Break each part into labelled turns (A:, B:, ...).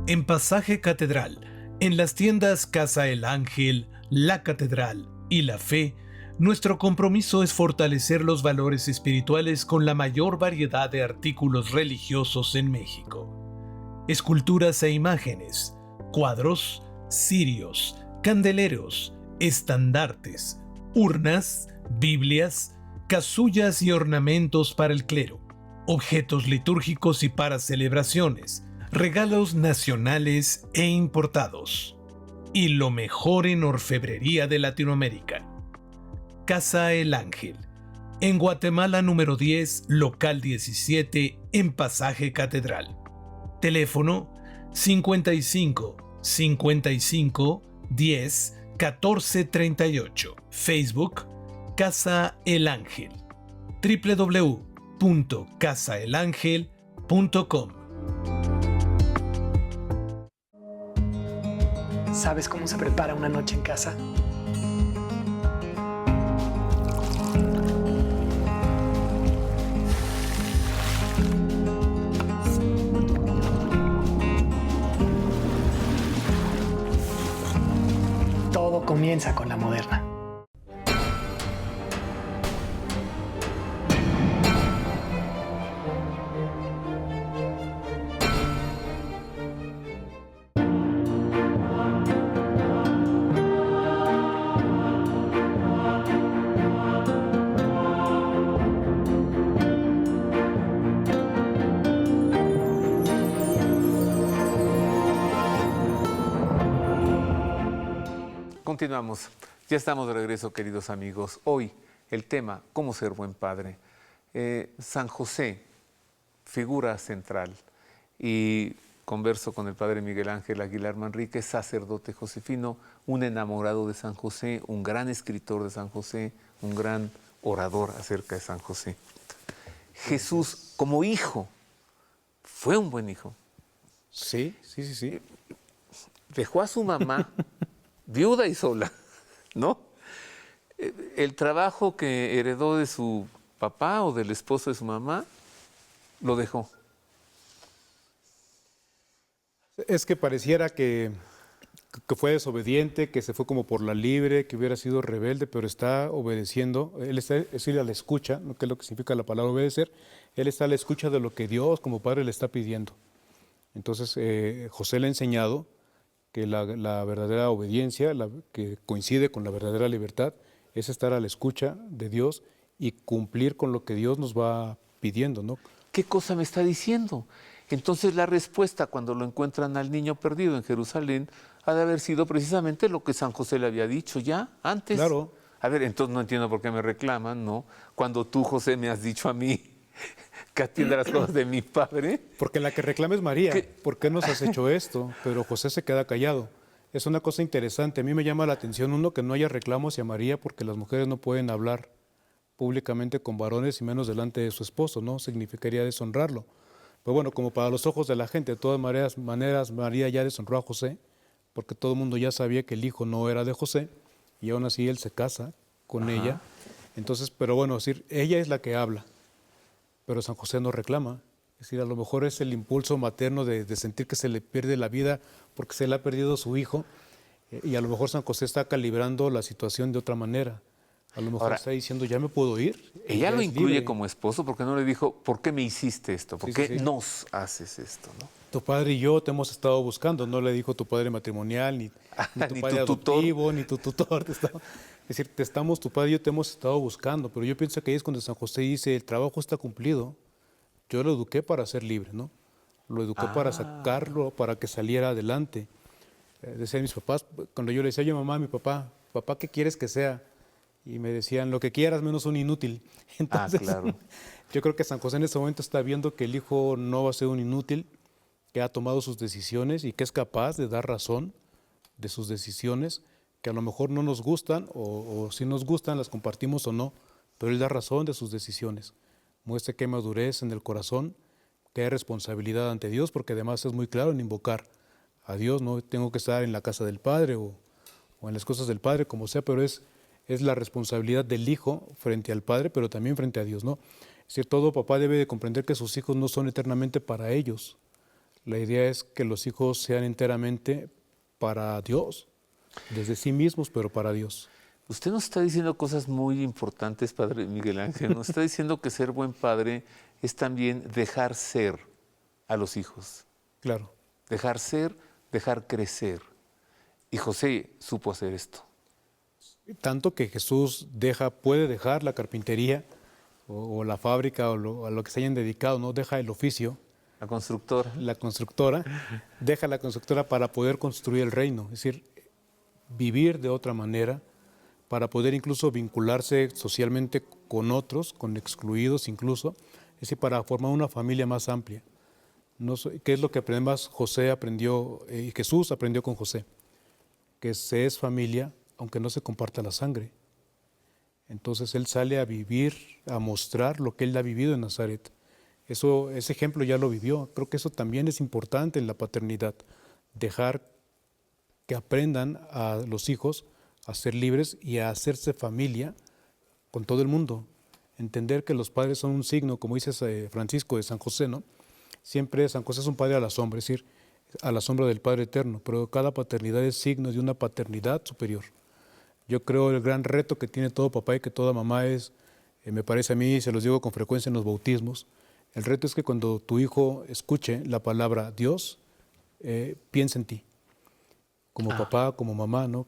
A: En Pasaje Catedral, en las tiendas Casa El Ángel, La Catedral y La Fe, nuestro compromiso es fortalecer los valores espirituales con la mayor variedad de artículos religiosos en México. Esculturas e imágenes, cuadros, cirios, candeleros, estandartes, urnas, Biblias, casullas y ornamentos para el clero, objetos litúrgicos y para celebraciones, regalos nacionales e importados. Y lo mejor en orfebrería de Latinoamérica. Casa El Ángel. En Guatemala número 10, local 17, en Pasaje Catedral. Teléfono 55 55 10 14 38. Facebook Casa El Ángel. www.casaelangel.com.
B: ¿Sabes cómo se prepara una noche en casa? Todo comienza con la Moderna.
C: Continuamos. Ya estamos de regreso, queridos amigos. Hoy el tema, ¿cómo ser buen padre? San José, figura central. Y converso con el padre Miguel Ángel Aguilar Manrique, sacerdote josefino, un enamorado de San José, un gran escritor de San José, un gran orador acerca de San José. Jesús, como hijo, fue un buen hijo.
D: Sí.
C: Dejó a su mamá viuda y sola, ¿no? El trabajo que heredó de su papá o del esposo de su mamá, lo dejó.
D: Es que pareciera que fue desobediente, que se fue como por la libre, que hubiera sido rebelde, pero está obedeciendo. Él está, es decir, a la escucha, ¿no? ¿Qué es lo que significa la palabra obedecer? Él está a la escucha de lo que Dios como Padre le está pidiendo. Entonces, José le ha enseñado que la verdadera obediencia, que coincide con la verdadera libertad, es estar a la escucha de Dios y cumplir con lo que Dios nos va pidiendo, ¿no?
C: ¿Qué cosa me está diciendo? Entonces la respuesta cuando lo encuentran al niño perdido en Jerusalén ha de haber sido precisamente lo que San José le había dicho ya antes.
D: Claro.
C: A ver, entonces no entiendo por qué me reclaman, ¿no? Cuando tú, José, me has dicho a mí que atienda las cosas de mi padre.
D: Porque la que reclama es María.
C: ¿Qué?
D: ¿Por qué nos has hecho esto? Pero José se queda callado. Es una cosa interesante. A mí me llama la atención, uno, que no haya reclamos hacia María porque las mujeres no pueden hablar públicamente con varones y menos delante de su esposo, ¿no? Significaría deshonrarlo. Pero bueno, como para los ojos de la gente, de todas maneras María ya deshonró a José, porque todo el mundo ya sabía que el hijo no era de José, y aún así él se casa con ella. Entonces, pero bueno, es decir, ella es la que habla, pero San José no reclama. Es decir, a lo mejor es el impulso materno de sentir que se le pierde la vida porque se le ha perdido su hijo, y a lo mejor San José está calibrando la situación de otra manera. A lo mejor
C: Ahora,
D: está diciendo, ya me puedo ir.
C: Ella lo
D: es
C: incluye
D: libre.
C: como esposo porque no le dijo, ¿por qué me hiciste esto? ¿Por
D: Sí,
C: qué
D: sí, sí.
C: nos haces esto? ¿No?
D: Tu padre y yo te hemos estado buscando, no le dijo tu padre matrimonial, ni tu
C: Ni
D: padre
C: tu tutor.
D: adoptivo, ni tu tutor. Es decir, tu padre y yo te hemos estado buscando, pero yo pienso que ahí es cuando San José dice, el trabajo está cumplido. Yo lo eduqué para ser libre, ¿no? Lo eduqué para sacarlo, para que saliera adelante. Decían mis papás, cuando yo le decía, oye mamá, mi papá, ¿qué quieres que sea? Y me decían, lo que quieras menos un inútil. Entonces,
C: claro.
D: yo creo que San José en ese momento está viendo que el hijo no va a ser un inútil, que ha tomado sus decisiones y que es capaz de dar razón de sus decisiones, que a lo mejor no nos gustan o si nos gustan las compartimos o no, pero él da razón de sus decisiones. Muestra que hay madurez en el corazón, que hay responsabilidad ante Dios, porque además es muy claro en invocar a Dios, no tengo que estar en la casa del Padre o en las cosas del Padre, como sea, pero es la responsabilidad del hijo frente al Padre, pero también frente a Dios, ¿no? Es decir, todo papá debe de comprender que sus hijos no son eternamente para ellos. La idea es que los hijos sean enteramente para Dios, desde sí mismos, pero para Dios.
C: Usted nos está diciendo cosas muy importantes, Padre Miguel Ángel. Nos está diciendo que ser buen padre es también dejar ser a los hijos.
D: Claro.
C: Dejar ser, dejar crecer. Y José supo hacer esto.
D: Tanto que Jesús puede dejar la carpintería o la fábrica o a lo que se hayan dedicado, ¿no? Deja el oficio.
C: La constructora.
D: La constructora, deja la constructora para poder construir el reino, es decir, vivir de otra manera, para poder incluso vincularse socialmente con otros, con excluidos incluso, es decir, para formar una familia más amplia. ¿Qué es lo que además José aprendió y Jesús aprendió con José? Que se es familia aunque no se comparta la sangre. Entonces él sale a vivir, a mostrar lo que él ha vivido en Nazaret. Ese ejemplo ya lo vivió. Creo que eso también es importante en la paternidad, dejar que aprendan a los hijos a ser libres y a hacerse familia con todo el mundo. Entender que los padres son un signo, como dice Francisco de San José, ¿no? Siempre San José es un padre a la sombra, es decir, a la sombra del Padre Eterno, pero cada paternidad es signo de una paternidad superior. Yo creo el gran reto que tiene todo papá y que toda mamá es, me parece a mí, se los digo con frecuencia en los bautismos, el reto es que cuando tu hijo escuche la palabra Dios, piensa en ti, como papá, como mamá, ¿no?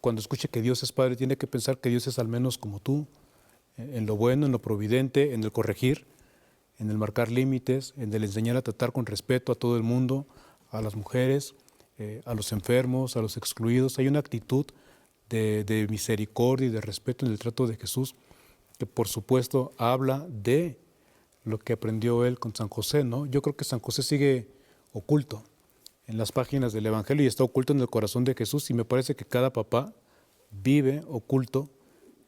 D: Cuando escuche que Dios es Padre, tiene que pensar que Dios es al menos como tú, en lo bueno, en lo providente, en el corregir, en el marcar límites, en el enseñar a tratar con respeto a todo el mundo, a las mujeres, a los enfermos, a los excluidos. Hay una actitud de misericordia y de respeto en el trato de Jesús, que por supuesto habla de lo que aprendió él con San José, ¿no? Yo creo que San José sigue oculto en las páginas del Evangelio y está oculto en el corazón de Jesús, y me parece que cada papá vive oculto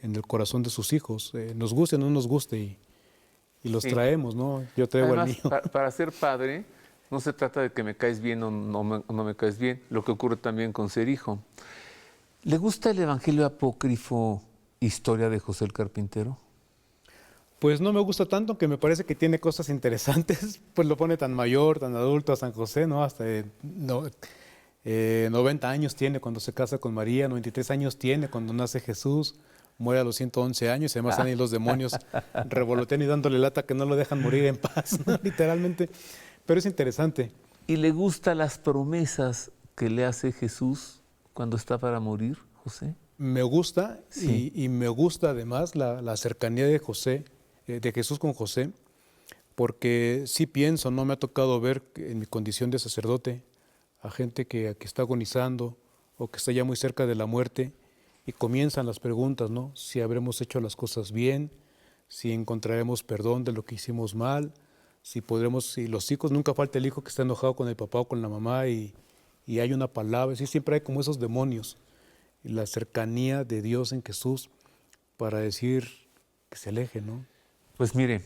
D: en el corazón de sus hijos, nos guste o no nos guste, y los traemos, ¿no? Yo traigo al mío.
C: Para ser padre no se trata de que me caes bien o no me caes bien, lo que ocurre también con ser hijo. ¿Le gusta el Evangelio apócrifo Historia de José el Carpintero?
D: Pues no me gusta tanto, que me parece que tiene cosas interesantes, pues lo pone tan mayor, tan adulto a San José, ¿no? Hasta 90 años tiene cuando se casa con María, 93 años tiene cuando nace Jesús, muere a los 111 años, y además están ahí los demonios revoloteando y dándole lata que no lo dejan morir en paz, ¿no? Literalmente, pero es interesante.
C: ¿Y le gustan las promesas que le hace Jesús cuando está para morir, José?
D: Me gusta,
C: sí.
D: y me gusta además la cercanía de José, de Jesús con José, porque sí pienso, no me ha tocado ver en mi condición de sacerdote a gente que está agonizando o que está ya muy cerca de la muerte, y comienzan las preguntas, ¿no? Si habremos hecho las cosas bien, si encontraremos perdón de lo que hicimos mal, si los hijos, nunca falta el hijo que está enojado con el papá o con la mamá y hay una palabra, sí, siempre hay como esos demonios, y la cercanía de Dios en Jesús para decir que se aleje, ¿no?
C: Pues mire,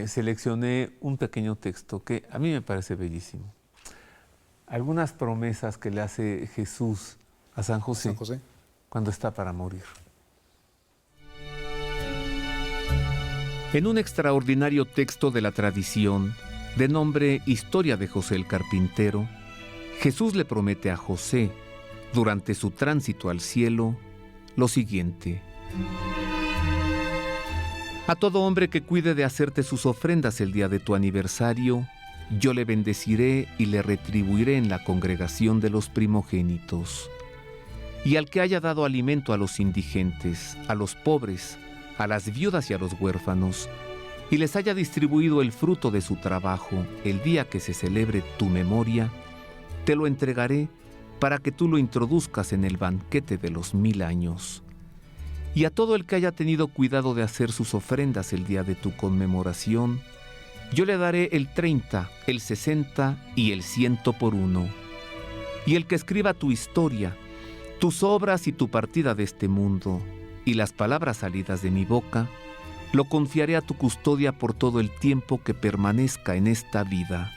C: seleccioné un pequeño texto que a mí me parece bellísimo. Algunas promesas que le hace Jesús a San José, cuando está para morir.
E: En un extraordinario texto de la tradición, de nombre Historia de José el Carpintero, Jesús le promete a José, durante su tránsito al cielo, lo siguiente: a todo hombre que cuide de hacerte sus ofrendas el día de tu aniversario, yo le bendeciré y le retribuiré en la congregación de los primogénitos. Y al que haya dado alimento a los indigentes, a los pobres, a las viudas y a los huérfanos, y les haya distribuido el fruto de su trabajo el día que se celebre tu memoria, te lo entregaré para que tú lo introduzcas en el banquete de los 1000 años. Y a todo el que haya tenido cuidado de hacer sus ofrendas el día de tu conmemoración, yo le daré el 30, el 60 y el 100 por 1. Y el que escriba tu historia, tus obras y tu partida de este mundo, y las palabras salidas de mi boca, lo confiaré a tu custodia por todo el tiempo que permanezca en esta vida.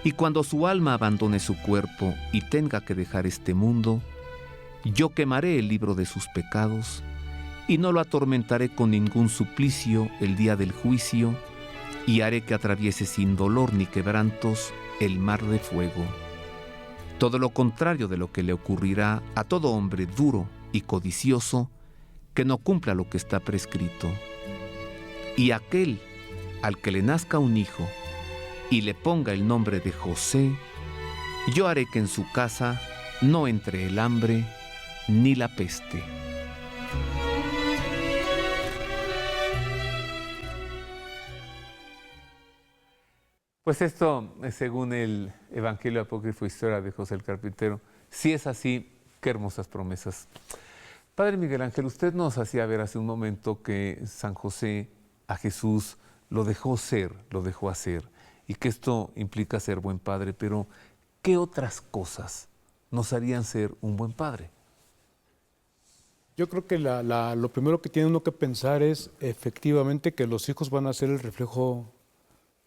E: Y cuando su alma abandone su cuerpo y tenga que dejar este mundo, yo quemaré el libro de sus pecados, y no lo atormentaré con ningún suplicio el día del juicio, y haré que atraviese sin dolor ni quebrantos el mar de fuego. Todo lo contrario de lo que le ocurrirá a todo hombre duro y codicioso que no cumpla lo que está prescrito. Y aquel al que le nazca un hijo y le ponga el nombre de José, yo haré que en su casa no entre el hambre ni la peste.
C: Pues esto, según el Evangelio Apócrifo Historia de José el Carpintero, si es así, qué hermosas promesas. Padre Miguel Ángel, usted nos hacía ver hace un momento que San José a Jesús lo dejó ser, lo dejó hacer, y que esto implica ser buen padre, pero ¿qué otras cosas nos harían ser un buen padre?
D: Yo creo que lo primero que tiene uno que pensar es efectivamente que los hijos van a ser el reflejo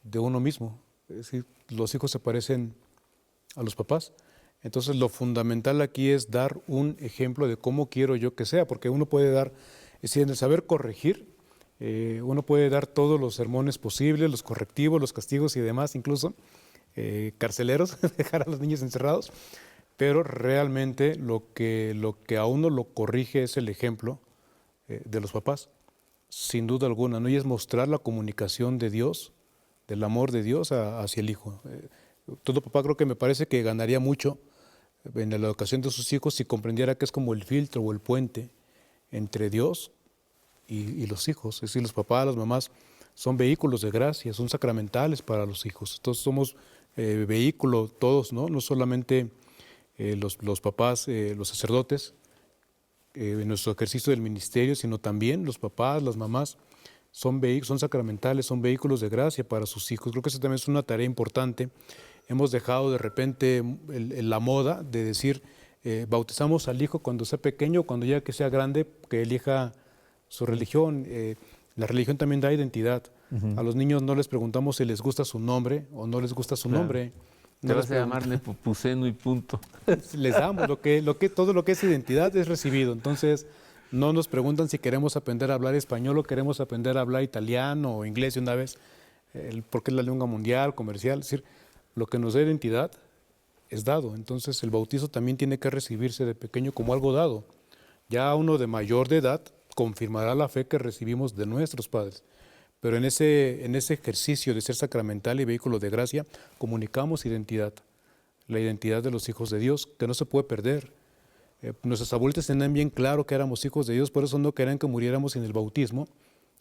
D: de uno mismo. Es decir, los hijos se parecen a los papás. Entonces lo fundamental aquí es dar un ejemplo de cómo quiero yo que sea, porque uno puede dar, es decir, en el saber corregir, uno puede dar todos los sermones posibles, los correctivos, los castigos y demás, incluso carceleros, dejar a los niños encerrados, pero realmente lo que a uno lo corrige es el ejemplo de los papás, sin duda alguna, ¿no? Y es mostrar la comunicación de Dios, del amor de Dios hacia el hijo. Todo papá creo que me parece que ganaría mucho en la educación de sus hijos si comprendiera que es como el filtro o el puente entre Dios y los hijos. Es decir, los papás, las mamás son vehículos de gracia, son sacramentales para los hijos. Entonces somos vehículo todos, ¿no? No solamente los papás, los sacerdotes, en nuestro ejercicio del ministerio, sino también los papás, las mamás, son sacramentales, son vehículos de gracia para sus hijos. Creo que esa también es una tarea importante. Hemos dejado de repente la moda de decir, bautizamos al hijo cuando sea pequeño, cuando ya que sea grande, que elija su religión. La religión también da identidad. A los niños no les preguntamos si les gusta su nombre o no les gusta su nombre.
C: Te vas a llamar Nepomuceno y punto.
D: Les damos todo lo que es identidad es recibido. Entonces, no nos preguntan si queremos aprender a hablar español o queremos aprender a hablar italiano o inglés de una vez, porque es la lengua mundial, comercial. Es decir, lo que nos da identidad es dado. Entonces, el bautizo también tiene que recibirse de pequeño como algo dado. Ya uno de mayor de edad confirmará la fe que recibimos de nuestros padres. Pero en ese ejercicio de ser sacramental y vehículo de gracia, comunicamos identidad, la identidad de los hijos de Dios, que no se puede perder. Nuestros abuelitos tenían bien claro que éramos hijos de Dios, por eso no querían que muriéramos sin el bautismo,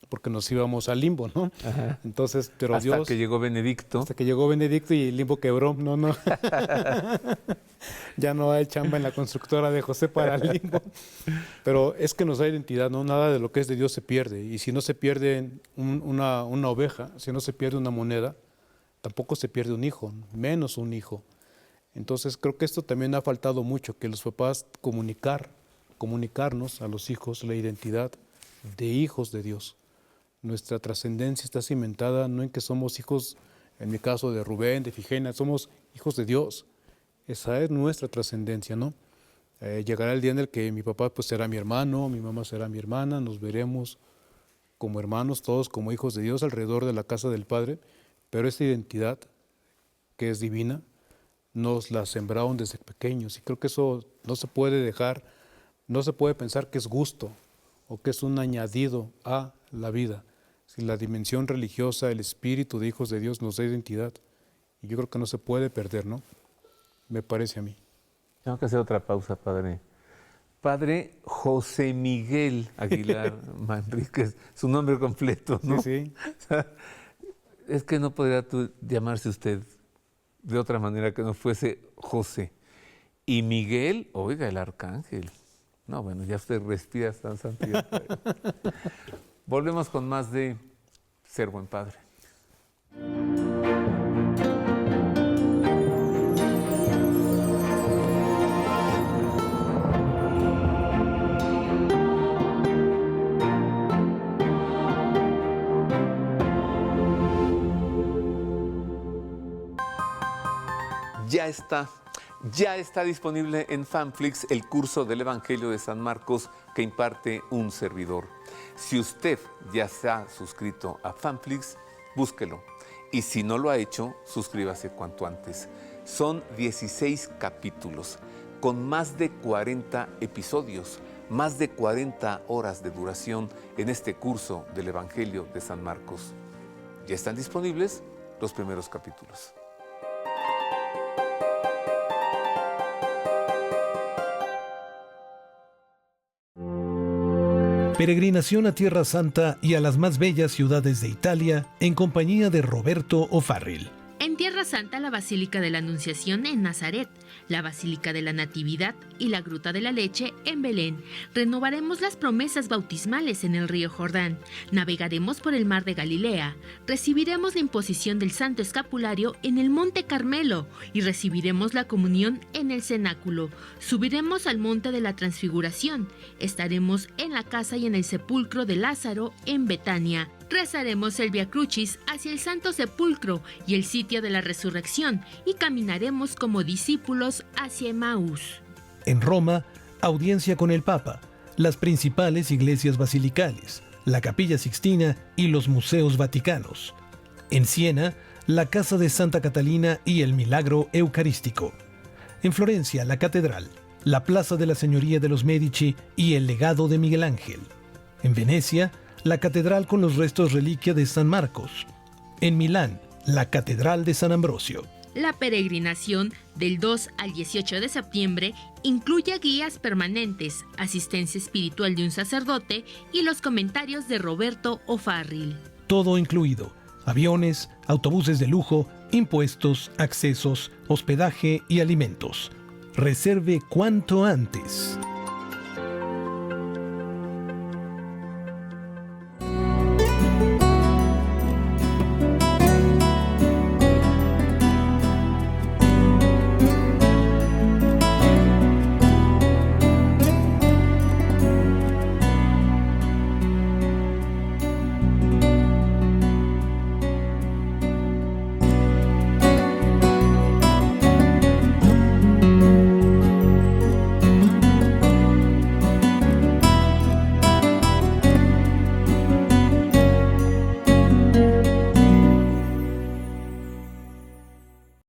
D: porque nos íbamos al limbo, ¿no?
C: Ajá.
D: Entonces, pero
C: hasta
D: Dios...
C: que llegó Benedicto.
D: Hasta que llegó Benedicto y el limbo quebró, no. Ya no hay chamba en la constructora de José para el limbo. Pero es que nos da identidad, ¿no? Nada de lo que es de Dios se pierde. Y si no se pierde una oveja, si no se pierde una moneda, tampoco se pierde un hijo, menos un hijo. Entonces creo que esto también ha faltado mucho, que los papás comunicarnos a los hijos la identidad de hijos de Dios. Nuestra trascendencia está cimentada no en que somos hijos, en mi caso de Rubén, de Figenia, somos hijos de Dios. Esa es nuestra trascendencia, ¿no? Llegará el día en el que mi papá pues será mi hermano, mi mamá será mi hermana, nos veremos como hermanos, todos como hijos de Dios alrededor de la casa del Padre, pero esta identidad que es divina, nos la sembraron desde pequeños y creo que eso no se puede dejar, no se puede pensar que es gusto o que es un añadido a la vida. Si la dimensión religiosa, el espíritu de hijos de Dios nos da identidad y yo creo que no se puede perder, ¿no? Me parece a mí.
C: Tengo que hacer otra pausa, padre. Padre José Miguel Aguilar Manríquez, su nombre completo, ¿no?
D: Sí.
C: Es que no podría llamarse usted de otra manera que no fuese José. Y Miguel, oiga, el arcángel. No, bueno, ya usted respira hasta en santidad. Volvemos con más de Ser Buen Padre. Ya está disponible en Fanflix el curso del Evangelio de San Marcos que imparte un servidor. Si usted ya se ha suscrito a Fanflix, búsquelo Y si no lo ha hecho, suscríbase cuanto antes. Son 16 capítulos con más de 40 episodios, más de 40 horas de duración en este curso del Evangelio de San Marcos. Ya están disponibles los primeros capítulos.
A: Peregrinación a Tierra Santa y a las más bellas ciudades de Italia en compañía de Roberto O'Farrill.
F: En Tierra Santa, la Basílica de la Anunciación en Nazaret, la Basílica de la Natividad y la Gruta de la Leche en Belén. Renovaremos las promesas bautismales en el río Jordán. Navegaremos por el mar de Galilea. Recibiremos la imposición del Santo Escapulario en el Monte Carmelo y recibiremos la comunión en el cenáculo. Subiremos al Monte de la Transfiguración. Estaremos en la casa y en el sepulcro de Lázaro en Betania. Rezaremos el Via Crucis hacia el Santo Sepulcro y el sitio de la resurrección y caminaremos como discípulos hacia Emaús.
A: En Roma, audiencia con el Papa, las principales iglesias basilicales, la Capilla Sixtina y los museos vaticanos. En Siena, la Casa de Santa Catalina y el Milagro Eucarístico. En Florencia, la Catedral, la Plaza de la Señoría de los Medici y el Legado de Miguel Ángel. En Venecia, la Catedral con los restos reliquia de San Marcos. En Milán, la Catedral de San Ambrosio.
F: La peregrinación del 2 al 18 de septiembre incluye guías permanentes, asistencia espiritual de un sacerdote y los comentarios de Roberto O'Farrill.
A: Todo incluido: aviones, autobuses de lujo, impuestos, accesos, hospedaje y alimentos. Reserve cuanto antes.